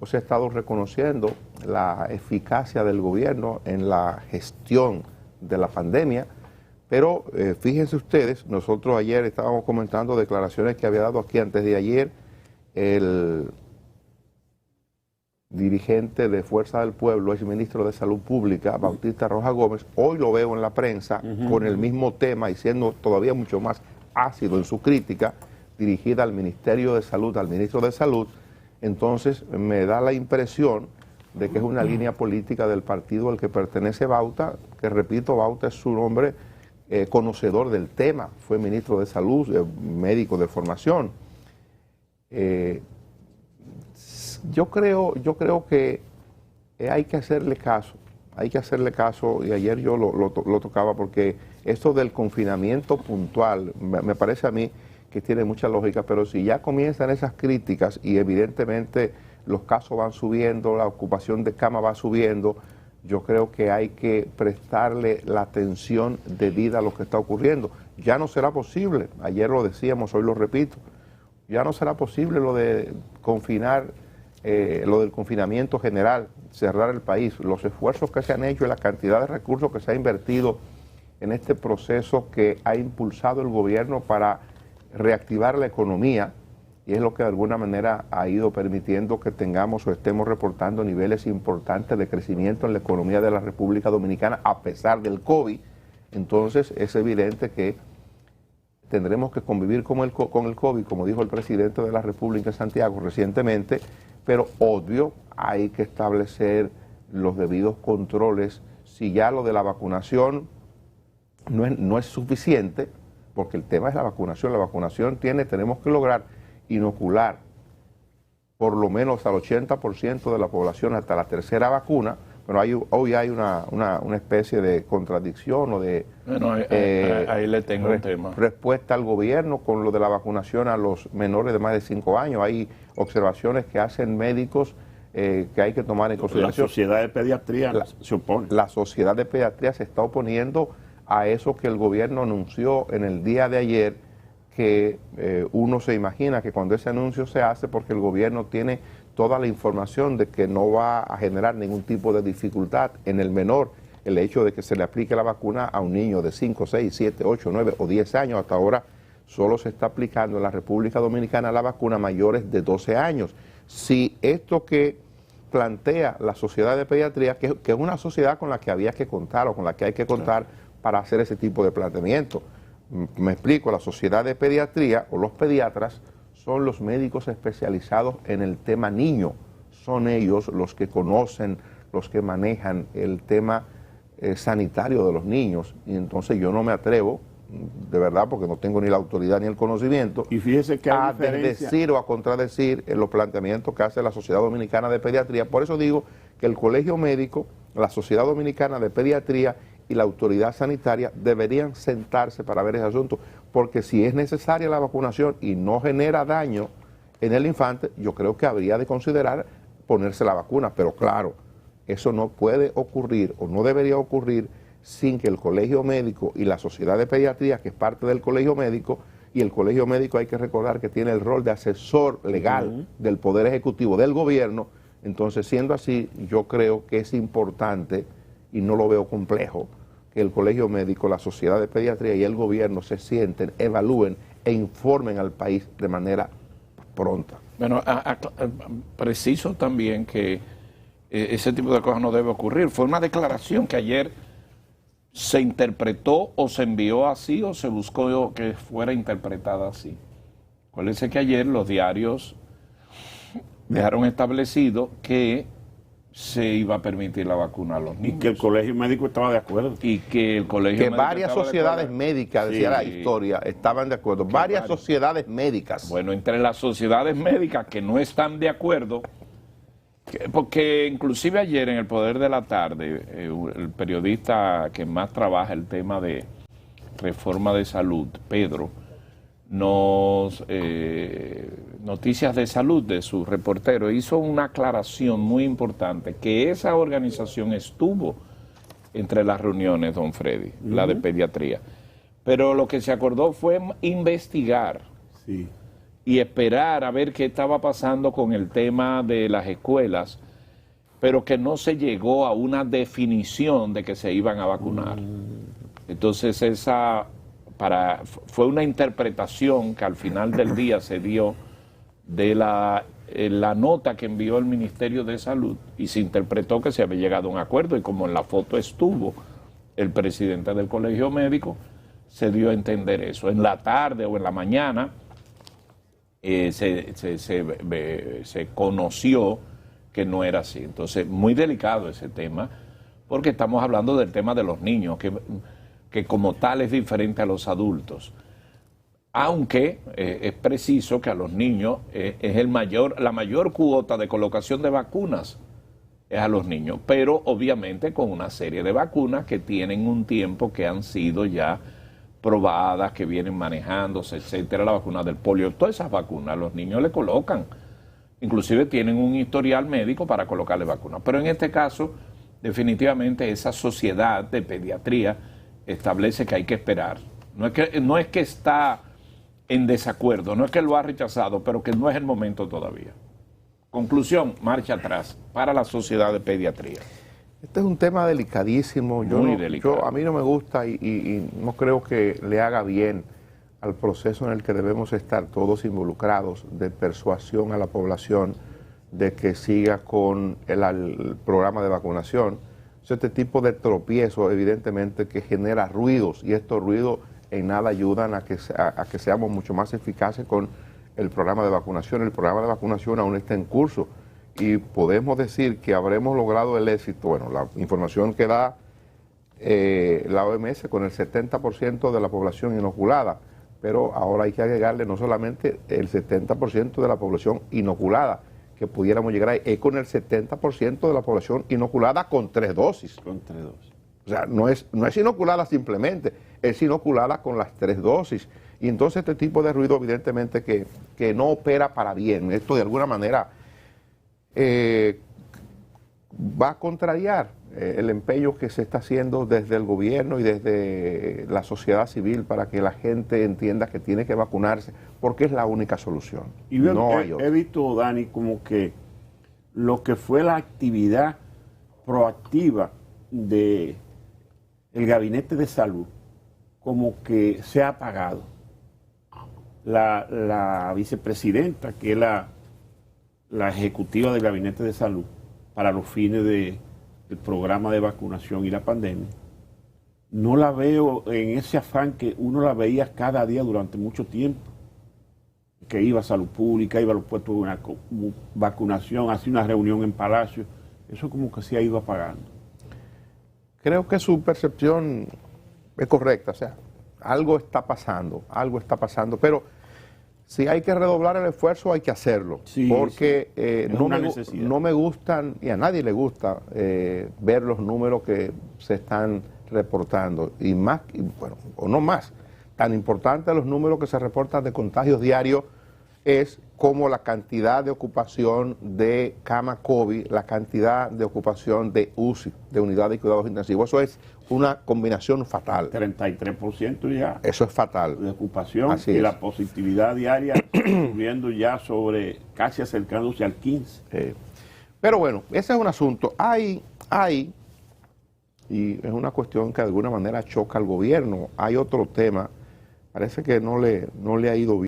se ha estado reconociendo la eficacia del gobierno en la gestión de la pandemia, pero fíjense ustedes, nosotros ayer estábamos comentando declaraciones que había dado aquí antes de ayer el dirigente de Fuerza del Pueblo, ex ministro de Salud Pública, Bautista Rojas Gómez. Hoy lo veo en la prensa con el mismo tema y siendo todavía mucho más ácido en su crítica dirigida al Ministerio de Salud, al ministro de Salud. Entonces me da la impresión de que es una línea política del partido al que pertenece Bauta, que repito, Bauta es su nombre conocedor del tema, fue ministro de Salud, médico de formación. Yo creo que hay que hacerle caso, y ayer yo lo tocaba, porque esto del confinamiento puntual me parece a mí que tiene mucha lógica, pero si ya comienzan esas críticas y evidentemente los casos van subiendo, la ocupación de cama va subiendo, yo creo que hay que prestarle la atención debida a lo que está ocurriendo. Ya no será posible, ayer lo decíamos, hoy lo repito, ya no será posible lo de confinar, lo del confinamiento general, cerrar el país. Los esfuerzos que se han hecho y la cantidad de recursos que se ha invertido en este proceso que ha impulsado el gobierno para reactivar la economía, y es lo que de alguna manera ha ido permitiendo que tengamos o estemos reportando niveles importantes de crecimiento en la economía de la República Dominicana a pesar del COVID. Entonces es evidente que tendremos que convivir con el COVID, como dijo el presidente de la República en Santiago recientemente, pero obvio hay que establecer los debidos controles. Si ya lo de la vacunación no es suficiente, porque el tema es la vacunación tenemos que lograr inocular por lo menos al 80% de la población hasta la tercera vacuna. Pero hoy hay una especie de contradicción o de ahí le tengo un tema. Respuesta al gobierno con lo de la vacunación a los menores de más de 5 años. Hay observaciones que hacen médicos que hay que tomar en consideración. La Sociedad de Pediatría se opone. La Sociedad de Pediatría se está oponiendo a eso que el gobierno anunció en el día de ayer, que uno se imagina que cuando ese anuncio se hace, porque el gobierno tiene toda la información de que no va a generar ningún tipo de dificultad en el menor el hecho de que se le aplique la vacuna a un niño de 5, 6, 7, 8, 9 o 10 años. Hasta ahora solo se está aplicando en la República Dominicana la vacuna a mayores de 12 años. Si esto que plantea la Sociedad de Pediatría, que es una sociedad con la que había que contar o con la que hay que contar para hacer ese tipo de planteamiento. Me explico, la Sociedad de Pediatría o los pediatras son los médicos especializados en el tema niño, son ellos los que conocen, los que manejan el tema sanitario de los niños, y entonces yo no me atrevo, de verdad, porque no tengo ni la autoridad ni el conocimiento, y fíjese que a decir o a contradecir los planteamientos que hace la Sociedad Dominicana de Pediatría. Por eso digo que el Colegio Médico, la Sociedad Dominicana de Pediatría y la autoridad sanitaria deberían sentarse para ver ese asunto, porque si es necesaria la vacunación y no genera daño en el infante, yo creo que habría de considerar ponerse la vacuna, pero claro, eso no puede ocurrir o no debería ocurrir sin que el Colegio Médico y la Sociedad de Pediatría, que es parte del Colegio Médico, y el Colegio Médico hay que recordar que tiene el rol de asesor legal del Poder Ejecutivo del Gobierno. Entonces, siendo así, yo creo que es importante, y no lo veo complejo, que el Colegio Médico, la Sociedad de Pediatría y el Gobierno se sienten, evalúen e informen al país de manera pronta. Bueno, preciso también que ese tipo de cosas no debe ocurrir. Fue una declaración que ayer se interpretó o se envió así o se buscó que fuera interpretada así. Acuérdense que ayer los diarios dejaron establecido que se iba a permitir la vacuna a los niños. Y que el Colegio Médico estaba de acuerdo. Y que el Colegio Médico varias sociedades médicas, decía la historia, estaban de acuerdo. Varias sociedades médicas. Bueno, entre las sociedades médicas que no están de acuerdo, porque inclusive ayer en el Poder de la Tarde, el periodista que más trabaja el tema de reforma de salud, Pedro, Noticias de Salud, de su reportero, hizo una aclaración muy importante, que esa organización estuvo entre las reuniones, don Freddy, la de pediatría, pero lo que se acordó fue investigar y esperar a ver qué estaba pasando con el tema de las escuelas, pero que no se llegó a una definición de que se iban a vacunar. Entonces fue una interpretación que al final del día se dio de la nota que envió el Ministerio de Salud, y se interpretó que se había llegado a un acuerdo, y como en la foto estuvo el presidente del Colegio Médico, se dio a entender eso. En la tarde o en la mañana se conoció que no era así. Entonces, muy delicado ese tema, porque estamos hablando del tema de los niños, que como tal es diferente a los adultos. Aunque es preciso que a los niños es la mayor cuota de colocación de vacunas es a los niños, pero obviamente con una serie de vacunas que tienen un tiempo, que han sido ya probadas, que vienen manejándose, etcétera. La vacuna del polio, todas esas vacunas a los niños le colocan, inclusive tienen un historial médico para colocarle vacunas. Pero en este caso, definitivamente esa sociedad de pediatría establece que hay que esperar. No es que está en desacuerdo, no es que lo ha rechazado, pero que no es el momento todavía. Conclusión, marcha atrás para la sociedad de pediatría. Este es un tema delicadísimo. Muy delicado. A mí no me gusta y no creo que le haga bien al proceso en el que debemos estar todos involucrados, de persuasión a la población de que siga con el programa de vacunación. Este tipo de tropiezo, evidentemente, que genera ruidos, y estos ruidos en nada ayudan a que seamos mucho más eficaces con el programa de vacunación. El programa de vacunación aún está en curso y podemos decir que habremos logrado el éxito. Bueno, la información que da la OMS con el 70% de la población inoculada, pero ahora hay que agregarle no solamente el 70% de la población inoculada, que pudiéramos llegar ahí, es con el 70% de la población inoculada con 3 dosis. Con 3 dosis. O sea, no es inoculada simplemente, es inoculada con las 3 dosis. Y entonces este tipo de ruido evidentemente que no opera para bien. Esto de alguna manera va a contrariar el empeño que se está haciendo desde el gobierno y desde la sociedad civil para que la gente entienda que tiene que vacunarse, porque es la única solución. Y he visto, Dani, como que lo que fue la actividad proactiva de el Gabinete de Salud, como que se ha apagado. La vicepresidenta, que es la ejecutiva del Gabinete de Salud, para los fines del programa de vacunación y la pandemia, no la veo en ese afán que uno la veía cada día durante mucho tiempo, que iba a Salud Pública, iba a los puestos de una vacunación, hacía una reunión en Palacio. Eso como que se ha ido apagando. Creo que su percepción es correcta, o sea, algo está pasando, pero si hay que redoblar el esfuerzo hay que hacerlo, sí, porque sí. No me gustan, y a nadie le gusta ver los números que se están reportando, y más, bueno, o no más, tan importante los números que se reportan de contagios diarios es como la cantidad de ocupación de cama COVID, la cantidad de ocupación de UCI, de unidad de cuidados intensivos. Eso es una combinación fatal. 33% ya. Eso es fatal. De ocupación. Así y es. La positividad diaria subiendo ya sobre, casi acercándose al 15%. Pero bueno, ese es un asunto. Hay, y es una cuestión que de alguna manera choca al gobierno, hay otro tema, parece que no le ha ido bien.